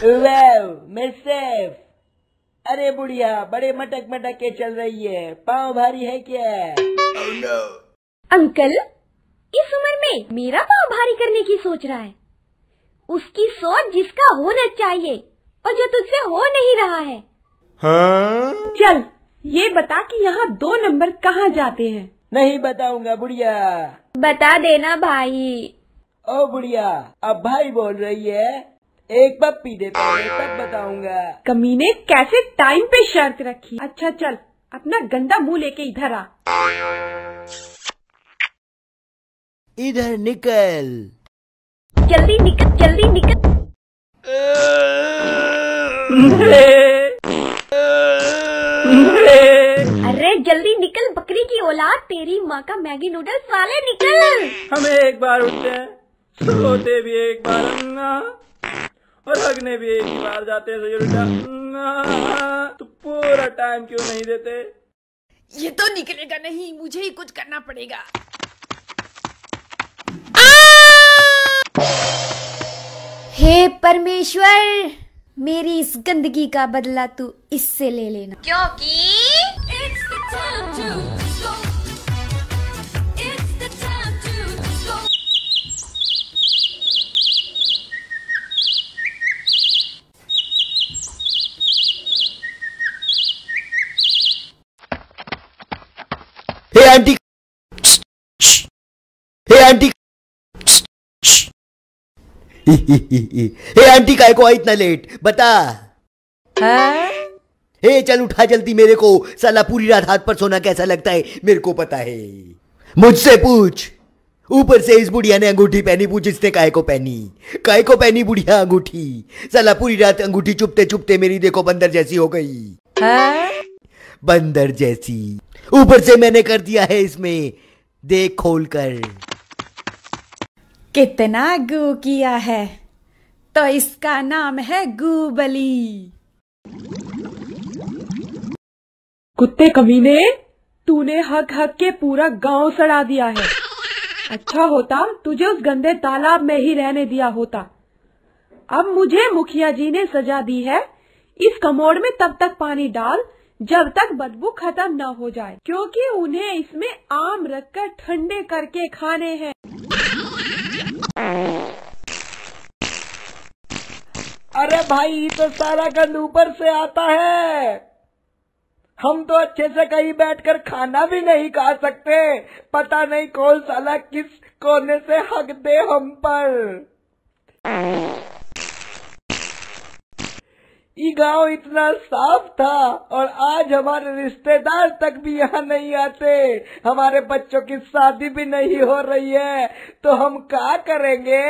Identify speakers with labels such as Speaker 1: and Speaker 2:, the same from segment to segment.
Speaker 1: वाह, मैं सेफ। अरे बुढ़िया, बड़े मटक मटक के चल रही है, पाँव भारी है क्या?
Speaker 2: Oh no.
Speaker 3: अंकल, इस उम्र में मेरा पाँव भारी करने की सोच रहा है। उसकी सोच जिसका होना चाहिए और जो तुझसे हो नहीं रहा है।
Speaker 2: हाँ?
Speaker 4: चल, ये बता कि यहाँ 2 नंबर कहाँ जाते हैं?
Speaker 1: नहीं बताऊंगा बुढ़िया।
Speaker 3: बता देना भाई।
Speaker 1: ओ बुढ़िया, अब भाई बोल रही है, एक पप्पी देता है तब बताऊंगा।
Speaker 4: कमीने, कैसे टाइम पे शर्त रखी। अच्छा चल, अपना गंदा मुंह लेके इधर आ।
Speaker 1: इधर निकल।
Speaker 3: जल्दी निकल, जल्दी निकल। अरे जल्दी निकल, बकरी की औलाद, तेरी माँ का मैगी नूडल्स साले, निकल।
Speaker 1: हमें एक बार उठते हैं, सोते भी एक बार और हगने भी एक ही बार जाते हैं। तो पूरा टाइम क्यों नहीं देते?
Speaker 5: ये तो निकलेगा नहीं, मुझे ही कुछ करना पड़ेगा।
Speaker 3: हे परमेश्वर, मेरी इस गंदगी का बदला तू इससे ले लेना, क्योंकि
Speaker 1: हे आंटी, हे आंटी, हे आंटी, काय को आई इतना लेट? बता। हे चल उठा जल्दी मेरे को, साला पूरी रात हाथ पर सोना कैसा लगता है मेरे को पता है। मुझसे पूछ। ऊपर से इस बुढ़िया ने अंगूठी पहनी, पूछ इसने काय को पहनी? काय को पहनी बुढ़िया अंगूठी? साला पूरी रात अंगूठी चुपते चुपते मेरी देखो बंदर जैसी हो गई। बंदर जैसी। ऊपर से मैंने कर दिया है इसमें, देख खोल कर।
Speaker 4: कितना गू किया है, तो इसका नाम है गूबली। कुत्ते कमीने, तूने हक हक के पूरा गांव सड़ा दिया है। अच्छा होता तुझे उस गंदे तालाब में ही रहने दिया होता। अब मुझे मुखिया जी ने सजा दी है, इस कमोड में तब तक पानी डाल जब तक बदबू खत्म न हो जाए, क्योंकि उन्हें इसमें आम रखकर ठंडे करके खाने हैं।
Speaker 1: अरे भाई, तो सारा गंद ऊपर से आता है। हम तो अच्छे से कहीं बैठकर खाना भी नहीं खा सकते। पता नहीं कौन साला किस कोने से हक दे हम पर। ये गांव इतना साफ था और आज हमारे रिश्तेदार तक भी यहाँ नहीं आते। हमारे बच्चों की शादी भी नहीं हो रही है, तो हम क्या करेंगे?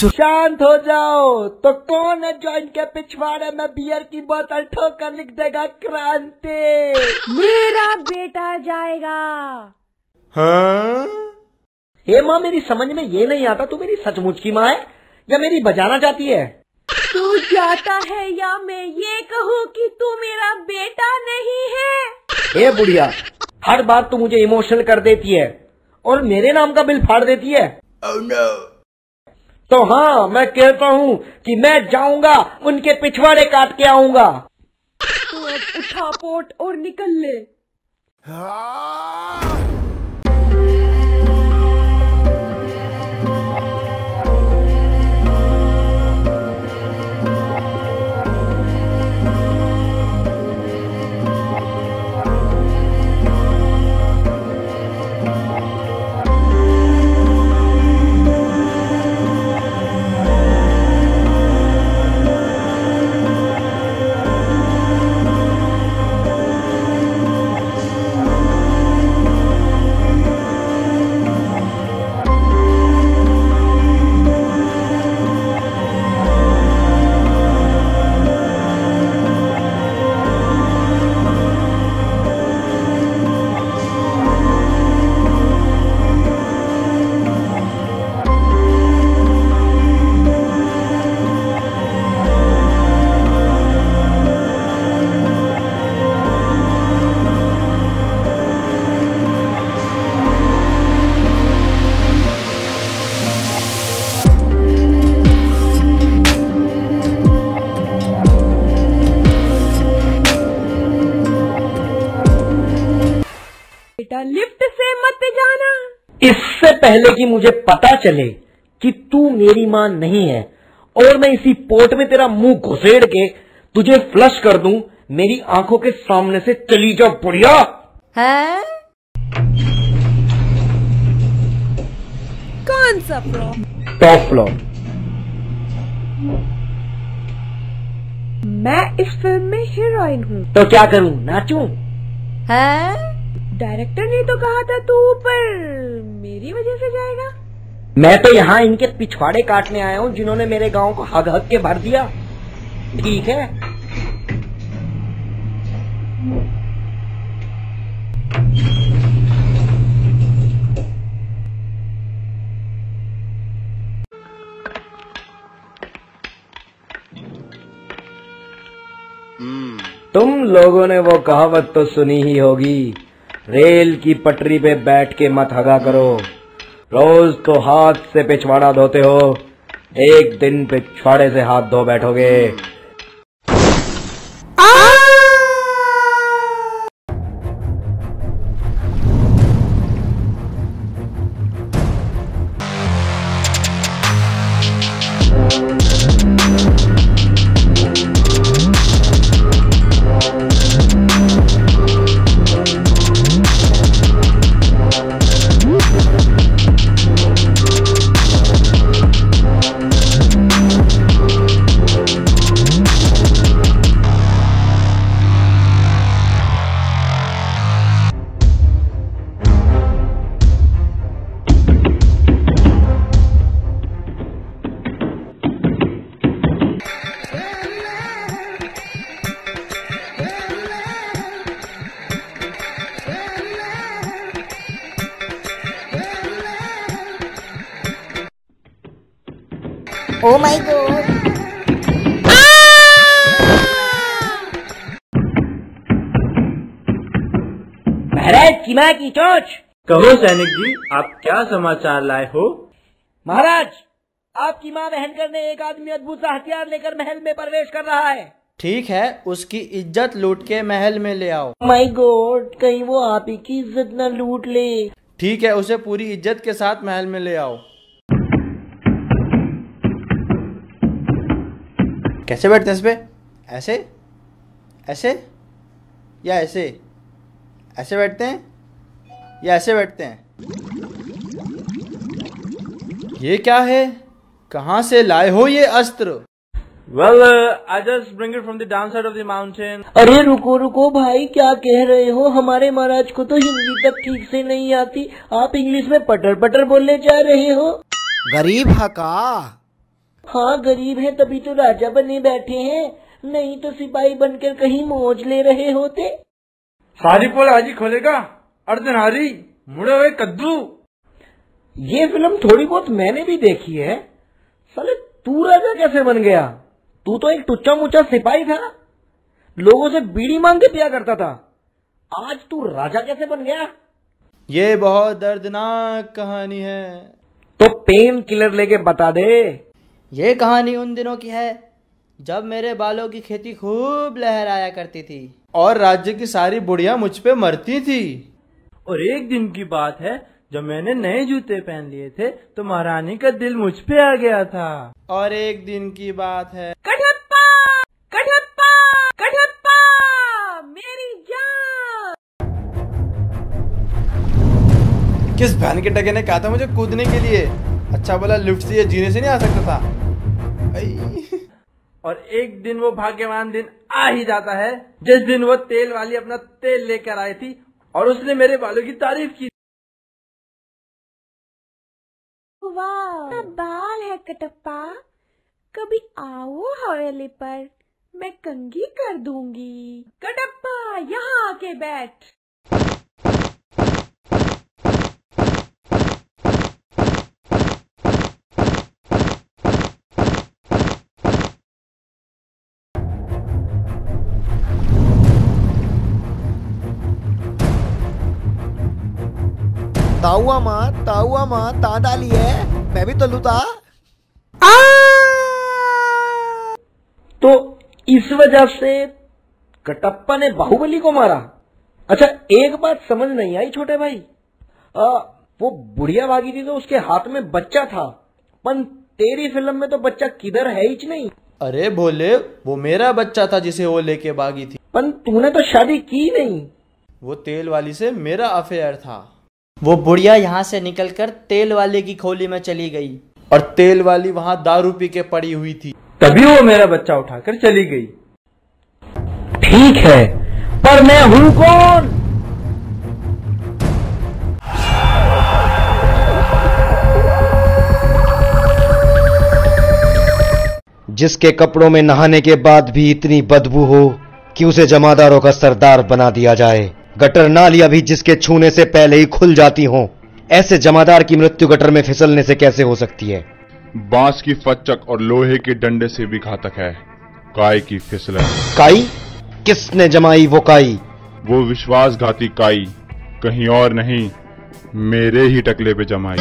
Speaker 1: शांत हो जाओ। तो कौन है जो इनके पिछवाड़े में बियर की बोतल ठोकर लिख देगा क्रांति?
Speaker 4: मेरा बेटा जाएगा।
Speaker 1: हाँ? हे माँ, मेरी समझ में ये नहीं आता, तू मेरी सचमुच की माँ है या मेरी बजाना चाहती है?
Speaker 4: तू जाता है या मैं ये कहूँ कि तू मेरा बेटा नहीं है?
Speaker 1: हे बुढ़िया, हर बार तू मुझे इमोशनल कर देती है और मेरे नाम का बिल फाड़ देती है।
Speaker 2: Oh no.
Speaker 1: तो हाँ, मैं कहता हूँ कि मैं जाऊंगा, उनके पिछवाड़े काट के आऊंगा।
Speaker 4: तू अब उठा पोट और निकल ले। बेटा लिफ्ट से मत जाना।
Speaker 6: इससे पहले कि मुझे पता चले कि तू मेरी माँ नहीं है और मैं इसी पोर्ट में तेरा मुंह घुसेड़ के तुझे फ्लश कर दूं, मेरी आंखों के सामने से चली जा बुढ़िया।
Speaker 5: है?
Speaker 4: कौन सा फ्लोर?
Speaker 6: Top floor.
Speaker 4: मैं इस फिल्म में हीरोइन हूँ।
Speaker 6: तो क्या करूं, नाचूं?
Speaker 5: है?
Speaker 4: डायरेक्टर ने तो कहा था तू ऊपर मेरी वजह से जाएगा।
Speaker 6: मैं तो यहाँ इनके पिछवाड़े काटने आया हूँ जिन्होंने मेरे गांव को हग हग के भर दिया। ठीक है, तुम लोगों ने वो कहावत तो सुनी ही होगी, रेल की पटरी पे बैठ के मत हगा करो। रोज तो हाथ से पिछवाड़ा धोते हो, एक दिन पिछवाड़े से हाथ धो बैठोगे।
Speaker 5: Oh my God!
Speaker 6: महाराज चिमा की चोच।
Speaker 7: कहो सैनिक जी, आप क्या समाचार लाए हो?
Speaker 6: महाराज, आपकी माँ बहन करने एक आदमी अद्भुत सा हथियार लेकर महल में प्रवेश कर रहा है।
Speaker 7: ठीक है, उसकी इज्जत लूट के महल में ले आओ।
Speaker 6: माय गॉड, कहीं वो आप ही की इज्जत न लूट ले।
Speaker 7: ठीक है, उसे पूरी इज्जत के साथ महल में ले आओ। कैसे बैठते हैं इस पे? ऐसे, ऐसे या ऐसे? ऐसे बैठते हैं या ऐसे बैठते हैं? ये क्या है? कहाँ से लाए हो ये अस्त्र?
Speaker 2: Well, I just bring it from the downside of the mountain.
Speaker 6: अरे रुको रुको भाई, क्या कह रहे हो? हमारे महाराज को तो हिंदी तक ठीक से नहीं आती, आप इंग्लिश में पटर पटर बोलने जा रहे हो।
Speaker 1: गरीब है का?
Speaker 6: हाँ गरीब है, तभी तो राजा बने बैठे हैं, नहीं तो सिपाही बनकर कहीं मौज ले रहे होते।
Speaker 2: सारी पोल हाजी खोलेगा, अर्धनारी मुड़े हुए कद्दू।
Speaker 6: ये फिल्म थोड़ी बहुत मैंने भी देखी है। साले तू राजा कैसे बन गया? तू तो एक टुच्चा मुच्चा सिपाही था, लोगों से बीड़ी मांग के पिया करता था। आज तू राजा कैसे बन गया?
Speaker 7: ये बहुत दर्दनाक कहानी है।
Speaker 6: तो पेन किलर लेके बता दे।
Speaker 7: ये कहानी उन दिनों की है जब मेरे बालों की खेती खूब लहराया करती थी और राज्य की सारी बुढ़िया मुझ पे मरती थी।
Speaker 2: और एक दिन की बात है जब मैंने नए जूते पहन लिए थे तो महारानी का दिल मुझ पे आ गया था।
Speaker 7: और एक दिन की बात है
Speaker 4: कटप्पा कटप्पा कटप्पा मेरी जान।
Speaker 7: किस बहन के टके ने कहा था मुझे कूदने के लिए? अच्छा बोला लिफ्ट से या जीने से नहीं आ सकता था।
Speaker 2: और एक दिन वो भाग्यवान दिन आ ही जाता है जिस दिन वो तेल वाली अपना तेल लेकर आई थी और उसने मेरे बालों की तारीफ की।
Speaker 4: वाह, बाल है कटप्पा, कभी आओ हवेली पर, मैं कंघी कर दूंगी। कटप्पा यहाँ आके बैठ।
Speaker 1: ताऊआ माँ ता डाली है, मैं भी तो लूटा।
Speaker 6: तो इस वजह से कटप्पा ने बाहुबली को मारा? अच्छा, एक बात समझ नहीं आई छोटे भाई, वो बुढ़िया भागी थी तो उसके हाथ में बच्चा था, पर तेरी फिल्म में तो बच्चा किधर है ही नहीं।
Speaker 7: अरे भोले, वो मेरा बच्चा था जिसे वो लेके भागी थी।
Speaker 6: पर तूने तो शादी की नहीं।
Speaker 7: वो तेल वाली से मेरा अफेयर था। वो बुढ़िया यहाँ से निकलकर तेल वाले की खोली में चली गई और तेल वाली वहाँ दारू पी के पड़ी हुई थी।
Speaker 2: तभी वो मेरा बच्चा उठाकर चली गई।
Speaker 6: ठीक है, पर मैं हूँ कौन?
Speaker 1: जिसके कपड़ों में नहाने के बाद भी इतनी बदबू हो कि उसे जमादारों का सरदार बना दिया जाए। गटर नालियां भी जिसके छूने से पहले ही खुल जाती हों। ऐसे जमादार की मृत्यु गटर में फिसलने से कैसे हो सकती है?
Speaker 8: बांस की फच्चक और लोहे के डंडे से भी घातक है काई की फिसलन।
Speaker 1: काई? किसने जमाई वो काई?
Speaker 8: वो विश्वासघाती काई कहीं और नहीं, मेरे ही टकले पे जमाई।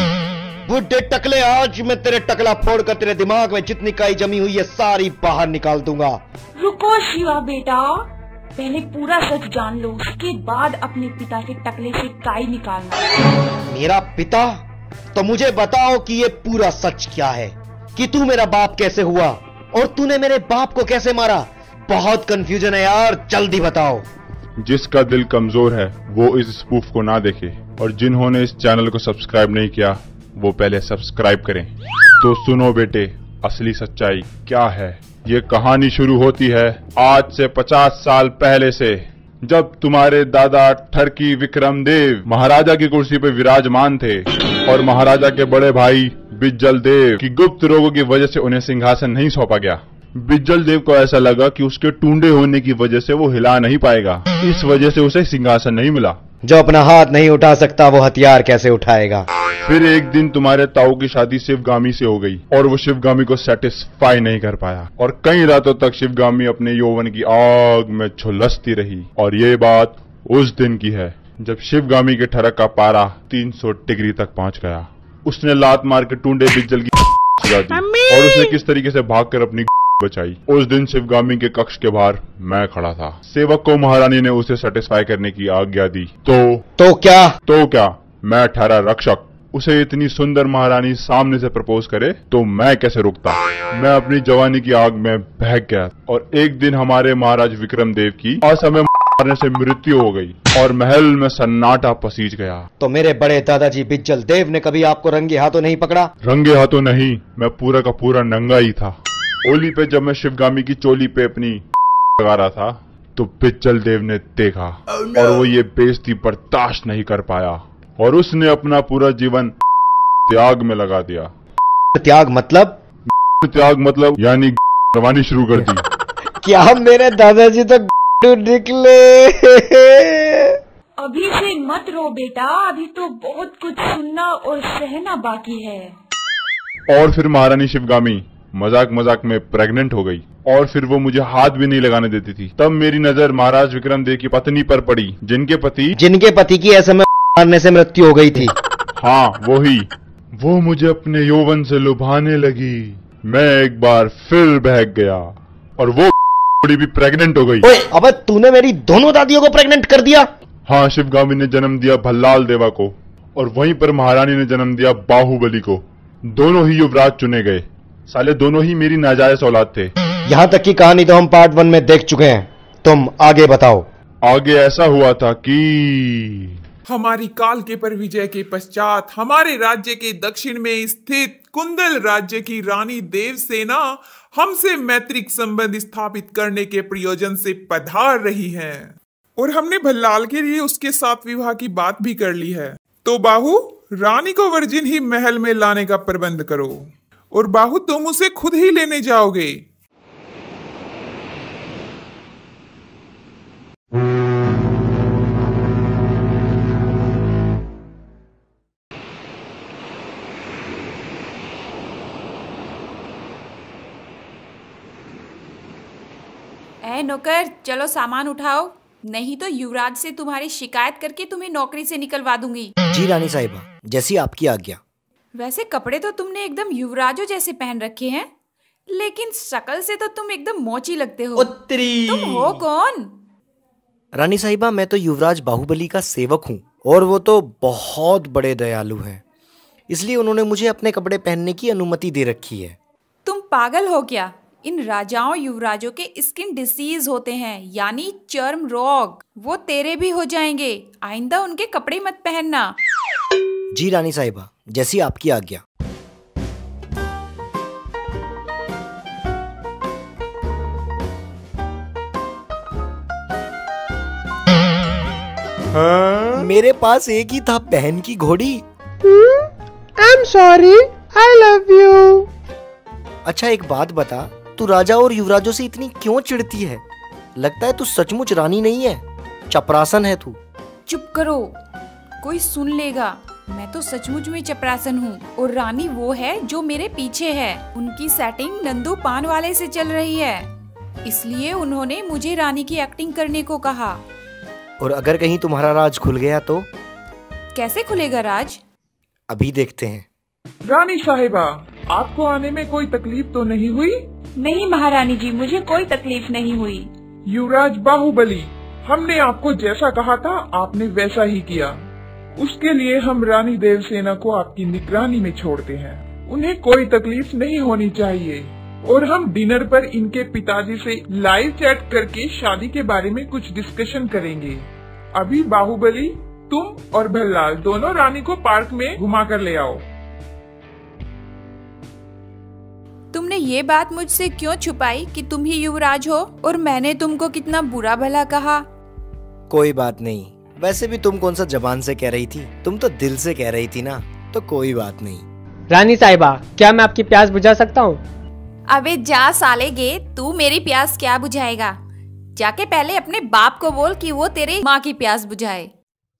Speaker 1: बुड्ढे टकले, आज मैं तेरे टकला फोड़कर तेरे दिमाग में जितनी काई जमी हुई है सारी बाहर निकाल दूंगा।
Speaker 4: रुको शिवा बेटा, पहले पूरा सच जान लो, उसके बाद अपने पिता के टकले से काई निकालना।
Speaker 1: मेरा पिता? तो मुझे बताओ कि ये पूरा सच क्या है, कि तू मेरा बाप कैसे हुआ और तूने मेरे बाप को कैसे मारा। बहुत कंफ्यूजन है यार, जल्दी बताओ।
Speaker 8: जिसका दिल कमजोर है वो इस स्पूफ को ना देखे, और जिन्होंने इस चैनल को सब्सक्राइब नहीं किया वो पहले सब्सक्राइब करें। तो सुनो बेटे, असली सच्चाई क्या है। ये कहानी शुरू होती है आज से 50 साल पहले से, जब तुम्हारे दादा ठरकी विक्रमदेव महाराजा की कुर्सी पर विराजमान थे और महाराजा के बड़े भाई बिज्जल देव की गुप्त रोगों की वजह से उन्हें सिंहासन नहीं सौंपा गया। बिज्जल देव को ऐसा लगा कि उसके टूंडे होने की वजह से वो हिला नहीं पाएगा, इस वजह से उसे सिंहासन नहीं मिला।
Speaker 1: जो अपना हाथ नहीं उठा सकता वो हथियार कैसे उठाएगा?
Speaker 8: फिर एक दिन तुम्हारे ताऊ की शादी शिवगामी से हो गई और वो शिवगामी को सेटिस्फाई नहीं कर पाया और कई रातों तक शिवगामी अपने यौवन की आग में झुलसती रही। और ये बात उस दिन की है जब शिवगामी के ठरक का पारा 300 डिग्री तक पहुंच गया। उसने लात मार के टूंडे बिज्जल की सजा दी और उसने किस तरीके से भागकर अपनी बचाई। उस दिन शिवगामी के कक्ष के बाहर मैं खड़ा था। सेवक को महारानी ने उसे सेटिस्फाई करने की आज्ञा दी। तो क्या मैं ठहरा रक्षक। उसे इतनी सुंदर महारानी सामने से प्रपोज करे तो मैं कैसे रुकता। मैं अपनी जवानी की आग में बहक गया और एक दिन हमारे महाराज विक्रमदेव की असमय मारने से मृत्यु हो गई और महल में सन्नाटा पसीज गया।
Speaker 1: तो मेरे बड़े दादाजी बिज्जल देव ने कभी आपको रंगे हाथों नहीं पकड़ा?
Speaker 8: रंगे हाथों नहीं, मैं पूरा का पूरा नंगा ही था। ओली पे जब मैं शिवगामी की चोली पे अपनी लगा रहा था तो बिज्जल देव ने देखा और वो ये बेइज्जती बर्दाश्त नहीं कर पाया और उसने अपना पूरा जीवन त्याग में लगा दिया।
Speaker 1: त्याग मतलब
Speaker 8: यानी रवानी शुरू कर दी।
Speaker 1: क्या मेरे दादाजी तो निकले?
Speaker 4: अभी से मत रो बेटा, अभी तो बहुत कुछ सुनना और सहना बाकी है।
Speaker 8: और फिर महारानी शिवगामी मजाक में प्रेग्नेंट हो गई और फिर वो मुझे हाथ भी नहीं लगाने देती थी। तब मेरी नजर महाराज विक्रमदेव की पत्नी पर पड़ी, जिनके पति की ऐसे में मारने से मृत्यु हो गई थी। हाँ वही। वो मुझे अपने यौवन से लुभाने लगी। मैं एक बार फिर बहक गया और वो बड़ी भी प्रेग्नेंट हो गई।
Speaker 1: अब तूने मेरी दोनों दादियों को प्रेग्नेंट कर दिया?
Speaker 8: हाँ, शिवगामी ने जन्म दिया भल्लाल देवा को और वहीं पर महारानी ने जन्म दिया बाहुबली को। दोनों ही युवराज चुने गए। साले दोनों ही मेरी नाजायज औलाद थे।
Speaker 1: यहाँ तक की कहानी तो हम पार्ट 1 में देख चुके हैं, तुम आगे बताओ।
Speaker 8: आगे ऐसा हुआ था कि
Speaker 9: हमारी काल के पर विजय के पश्चात हमारे राज्य के दक्षिण में स्थित कुंदल राज्य की रानी देवसेना हमसे मैत्रिक संबंध स्थापित करने के प्रयोजन से पधार रही है और हमने भल्लाल के लिए उसके साथ विवाह की बात भी कर ली है। तो बाहु, रानी को वर्जिन ही महल में लाने का प्रबंध करो और बाहु तुम उसे खुद ही लेने जाओगे।
Speaker 5: ए नौकर, चलो सामान उठाओ, नहीं तो युवराज से तुम्हारी शिकायत करके तुम्हें नौकरी से निकलवा दूंगी।
Speaker 1: जी रानी साहिबा, जैसी आपकी आज्ञा।
Speaker 5: वैसे कपड़े तो तुमने एकदम युवराजों जैसे पहन रखे हैं, लेकिन शक्ल से तो तुम एकदम मोची लगते हो।
Speaker 7: उत्तरी।
Speaker 5: तुम हो कौन?
Speaker 1: रानी साहिबा, मैं तो युवराज बाहुबली का सेवक हूँ और वो तो बहुत बड़े दयालु हैं, इसलिए उन्होंने मुझे अपने कपड़े पहनने की अनुमति दे रखी है।
Speaker 5: तुम पागल हो क्या? इन राजाओं युवराजों के स्किन डिसीज होते हैं, यानी चर्म रोग। वो तेरे भी हो जाएंगे। आइंदा उनके कपड़े मत पहनना।
Speaker 1: जी रानी साहिबा, जैसी आपकी आज्ञा। मेरे पास एक ही था बहन की घोड़ी।
Speaker 10: I am sorry, I love you.
Speaker 1: अच्छा एक बात बता, तू राजा और युवराजों से इतनी क्यों चिढ़ती है? लगता है तू सचमुच रानी नहीं है, चपरासन है तू।
Speaker 5: चुप करो, कोई सुन लेगा। मैं तो सचमुच में चपरासन हूँ और रानी वो है जो मेरे पीछे है। उनकी सेटिंग नंदू पान वाले से चल रही है, इसलिए उन्होंने मुझे रानी की एक्टिंग करने को कहा।
Speaker 1: और अगर कहीं तुम्हारा राज खुल गया तो?
Speaker 5: कैसे खुलेगा राज?
Speaker 1: अभी देखते हैं।
Speaker 9: रानी साहिबा, आपको आने में कोई तकलीफ तो नहीं हुई?
Speaker 4: नहीं महारानी जी, मुझे कोई तकलीफ नहीं हुई।
Speaker 9: युवराज बाहुबली, हमने आपको जैसा कहा था आपने वैसा ही किया। उसके लिए हम रानी देवसेना को आपकी निगरानी में छोड़ते हैं। उन्हें कोई तकलीफ नहीं होनी चाहिए और हम डिनर पर इनके पिताजी से लाइव चैट करके शादी के बारे में कुछ डिस्कशन करेंगे। अभी बाहुबली, तुम और भल्लाल दोनों रानी को पार्क में घुमा कर ले आओ।
Speaker 5: तुमने ये बात मुझसे क्यों छुपाई कि तुम ही युवराज हो और मैंने तुमको कितना बुरा भला कहा?
Speaker 1: कोई बात नहीं, वैसे भी तुम कौन सा जबान से कह रही थी, तुम तो दिल से कह रही थी ना, तो कोई बात नहीं।
Speaker 10: रानी साहिबा, क्या मैं आपकी प्यास बुझा सकता हूँ?
Speaker 5: अबे जा साले गे, तू मेरी प्यास क्या बुझाएगा? जाके पहले अपने बाप को बोल कि वो तेरी माँ की प्यास बुझाए।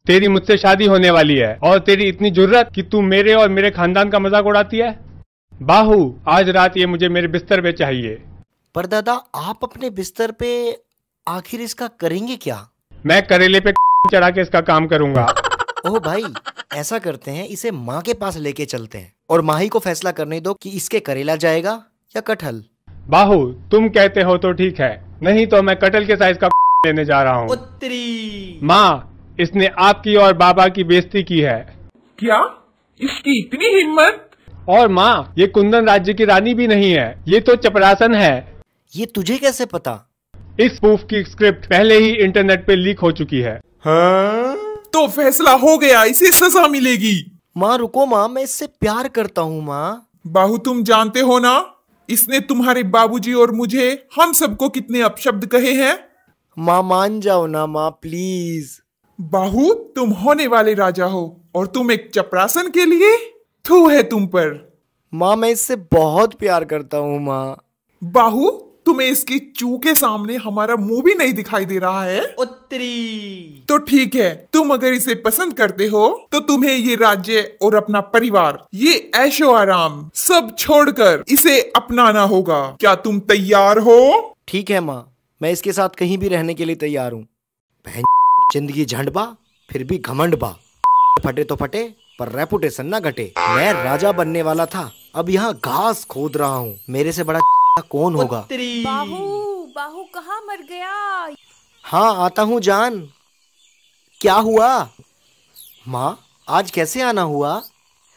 Speaker 11: तेरी मुझसे शादी होने वाली है और तेरी इतनी जुर्रत कि तू मेरे और मेरे खानदान का मजाक उड़ाती है। बाहू, आज रात ये मुझे मेरे बिस्तर पे चाहिए।
Speaker 1: पर दादा, आप अपने बिस्तर पे आखिर इसका करेंगे क्या?
Speaker 11: मैं करेले पे चढ़ा के इसका काम करूंगा।
Speaker 1: ओह भाई, ऐसा करते हैं, इसे माँ के पास लेके चलते हैं और माँ ही को फैसला करने दो कि इसके करेला जाएगा या कटहल।
Speaker 11: बाहू, तुम कहते हो तो ठीक है, नहीं तो मैं कटहल के साइज का लेने जा रहा हूँ। माँ, इसने आपकी और बाबा की बेइज्जती की है।
Speaker 9: क्या? इसकी इतनी हिम्मत?
Speaker 11: और माँ, ये कुंदन राज्य की रानी भी नहीं है, ये तो चपरासन है।
Speaker 1: ये तुझे कैसे पता?
Speaker 11: इस स्पूफ की स्क्रिप्ट पहले ही इंटरनेट पे लीक हो चुकी है।
Speaker 9: हाँ? तो फैसला हो गया, इसे सजा मिलेगी।
Speaker 1: माँ रुको माँ, मैं इससे प्यार करता हूँ माँ।
Speaker 9: बाहू, तुम जानते हो ना, इसने तुम्हारे बाबूजी और मुझे, हम सबको कितने अपशब्द कहे हैं।
Speaker 1: माँ मान जाओ ना माँ, प्लीज।
Speaker 9: बाहू, तुम होने वाले राजा हो और तुम एक चपरासन के लिए? थू है तुम पर।
Speaker 1: माँ, मैं इससे बहुत प्यार करता हूँ माँ।
Speaker 9: बाहू, तुम्हें इसकी चू के सामने हमारा मुंह भी नहीं दिखाई दे रहा है।
Speaker 7: उत्तरी।
Speaker 9: तो ठीक है, तुम अगर इसे पसंद करते हो तो तुम्हें ये राज्य और अपना परिवार, ये ऐशो आराम सब छोड़कर इसे अपनाना होगा। क्या तुम तैयार हो?
Speaker 1: ठीक है माँ, मैं इसके साथ कहीं भी रहने के लिए तैयार हूँ। जिंदगी झंडबा फिर भी घमंड बा, फटे तो फटे पर रेपुटेशन ना घटे। मैं राजा बनने वाला था, अब यहाँ घास खोद रहा हूँ। मेरे से बड़ा कौन होगा?
Speaker 5: बाहू, बाहू कहाँ मर गया?
Speaker 1: हाँ आता हूँ जान। क्या हुआ माँ, आज कैसे आना हुआ?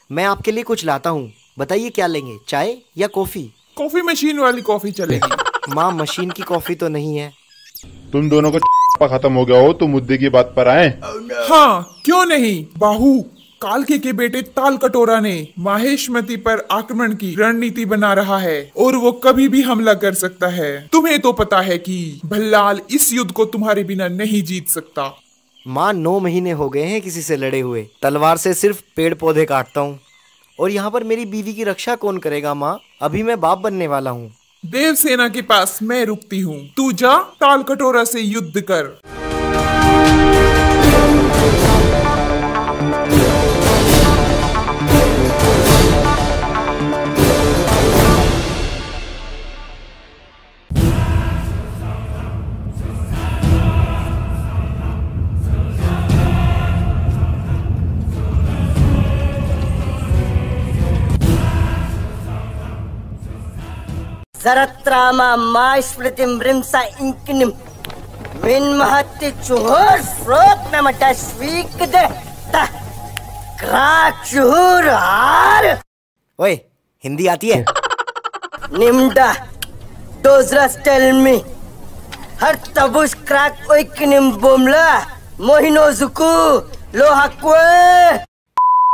Speaker 1: मैं आपके लिए कुछ लाता हूँ, बताइए क्या लेंगे, चाय या कॉफी?
Speaker 9: कॉफी मशीन वाली कॉफी चलेगी।
Speaker 1: माँ, मशीन की कॉफी तो नहीं है।
Speaker 8: तुम दोनों को खत्म हो गया हो तो मुद्दे की बात पर आए।
Speaker 9: हाँ, क्यों नहीं। बाहू, कालके के बेटे ताल कटोरा ने माहेशमती पर आक्रमण की रणनीति बना रहा है और वो कभी भी हमला कर सकता है। तुम्हें तो पता है कि भल्लाल इस युद्ध को तुम्हारे बिना नहीं जीत सकता।
Speaker 1: माँ, 9 महीने हो गए हैं किसी से लड़े हुए। तलवार से सिर्फ पेड़ पौधे काटता हूँ और यहाँ पर मेरी बीवी की रक्षा कौन करेगा माँ? अभी मैं बाप बनने वाला हूँ।
Speaker 9: देवसेना के पास मैं रुकती हूँ, तू जा ताल कटोरा से युद्ध कर।
Speaker 12: Zaratrama ma स्मृतिम वृंसा इंकिनिम Min mahati chuhur frot na mata speak de ta crack chuhur har. ओए हिंदी आती है? निम्डा डोजरस टेल मी हर तबुश क्रैक ओइक निम बोमला मोहिनो जुकू लोहाक्वे।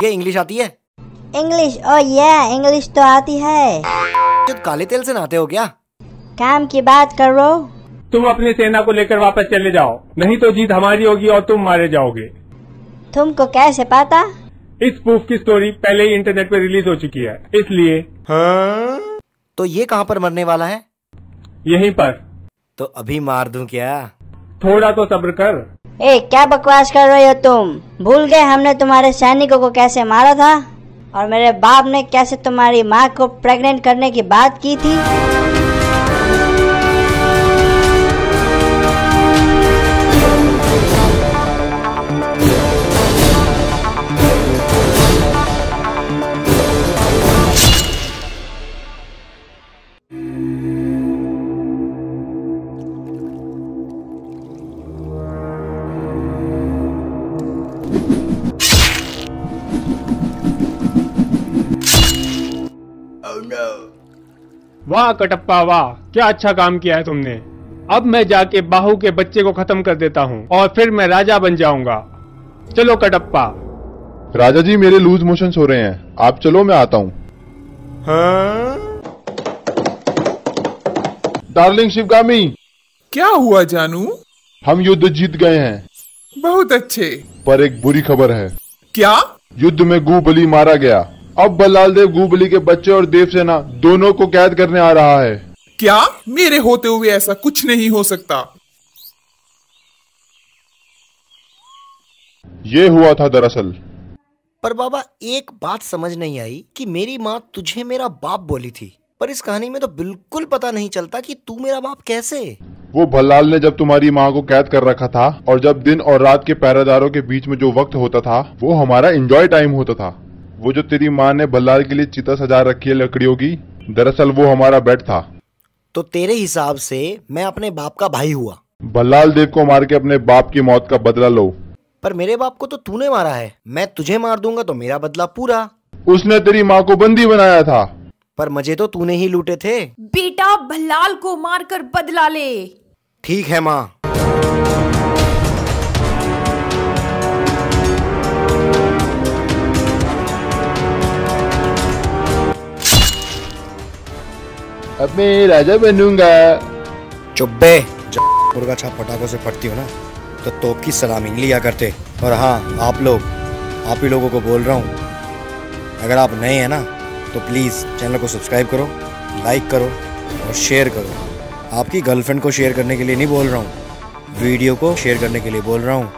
Speaker 12: ये इंग्लिश आती है?
Speaker 13: इंग्लिश? ओ ये इंग्लिश तो आती है।
Speaker 12: तो काले तेल से नहाते हो क्या?
Speaker 13: काम की बात करो।
Speaker 11: तुम अपनी सेना को लेकर वापस चले जाओ, नहीं तो जीत हमारी होगी और तुम मारे जाओगे।
Speaker 13: तुमको कैसे पता?
Speaker 11: इस प्रूफ की स्टोरी पहले ही इंटरनेट पर रिलीज हो चुकी है, इसलिए।
Speaker 12: हाँ? तो ये कहाँ पर मरने वाला है?
Speaker 11: यहीं पर।
Speaker 12: तो अभी मार दूं क्या?
Speaker 11: थोड़ा तो सब्र कर।
Speaker 13: ए क्या बकवास कर रहे हो तुम? भूल गए हमने तुम्हारे सैनिकों को कैसे मारा था और मेरे बाप ने कैसे तुम्हारी माँ को प्रेग्नेंट करने की बात की थी?
Speaker 11: वाह कटप्पा वाह, क्या अच्छा काम किया है तुमने। अब मैं जाके बाहू के बच्चे को खत्म कर देता हूँ और फिर मैं राजा बन जाऊंगा। चलो कटप्पा।
Speaker 8: राजा जी मेरे लूज मोशंस हो रहे हैं, आप चलो मैं आता हूँ।
Speaker 9: हाँ?
Speaker 8: डार्लिंग शिवगामी।
Speaker 9: क्या हुआ जानू?
Speaker 8: हम युद्ध जीत गए हैं।
Speaker 9: बहुत अच्छे।
Speaker 8: पर एक बुरी खबर है।
Speaker 9: क्या?
Speaker 8: युद्ध में गूबली मारा गया। अब बल्लाल देव गूबली के बच्चे और देवसेना दोनों को कैद करने आ रहा है।
Speaker 9: क्या? मेरे होते हुए ऐसा कुछ नहीं हो सकता।
Speaker 8: ये हुआ था दरअसल।
Speaker 12: पर बाबा एक बात समझ नहीं आई कि मेरी माँ तुझे मेरा बाप बोली थी, पर इस कहानी में तो बिल्कुल पता नहीं चलता कि तू मेरा बाप कैसे।
Speaker 8: वो भल्लाल ने जब तुम्हारी माँ को कैद कर रखा था और जब दिन और रात के पहरेदारों के बीच में जो वक्त होता था वो हमारा एंजॉय टाइम होता था। वो जो तेरी माँ ने भल्लाल के लिए चिता सजा रखी है लकड़ियों की, दरअसल वो हमारा बेड था।
Speaker 12: तो तेरे हिसाब से मैं अपने बाप का भाई हुआ।
Speaker 8: भल्लाल देव को मार के अपने बाप की मौत का बदला लो।
Speaker 12: पर मेरे बाप को तो तूने मारा है, मैं तुझे मार दूंगा तो मेरा बदला पूरा।
Speaker 8: उसने तेरी माँ को बंदी बनाया था।
Speaker 12: पर मुझे तो तूने ही लूटे थे।
Speaker 5: बेटा भल्लाल को मारकर बदला ले।
Speaker 12: ठीक है माँ।
Speaker 8: अब मैं राजा बनूंगा।
Speaker 12: चुप बे। जब मुर्गा छाप पटाखों से फटती हो ना तो तोप की सलामी लिया करते। और हाँ आप लोग, आप ही लोगों को बोल रहा हूँ, अगर आप नए हैं ना तो प्लीज़ चैनल को सब्सक्राइब करो, लाइक करो और शेयर करो। आपकी गर्लफ्रेंड को शेयर करने के लिए नहीं बोल रहा हूँ, वीडियो को शेयर करने के लिए बोल रहा हूँ।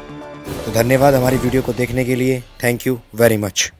Speaker 12: तो धन्यवाद हमारी वीडियो को देखने के लिए। Thank you very much.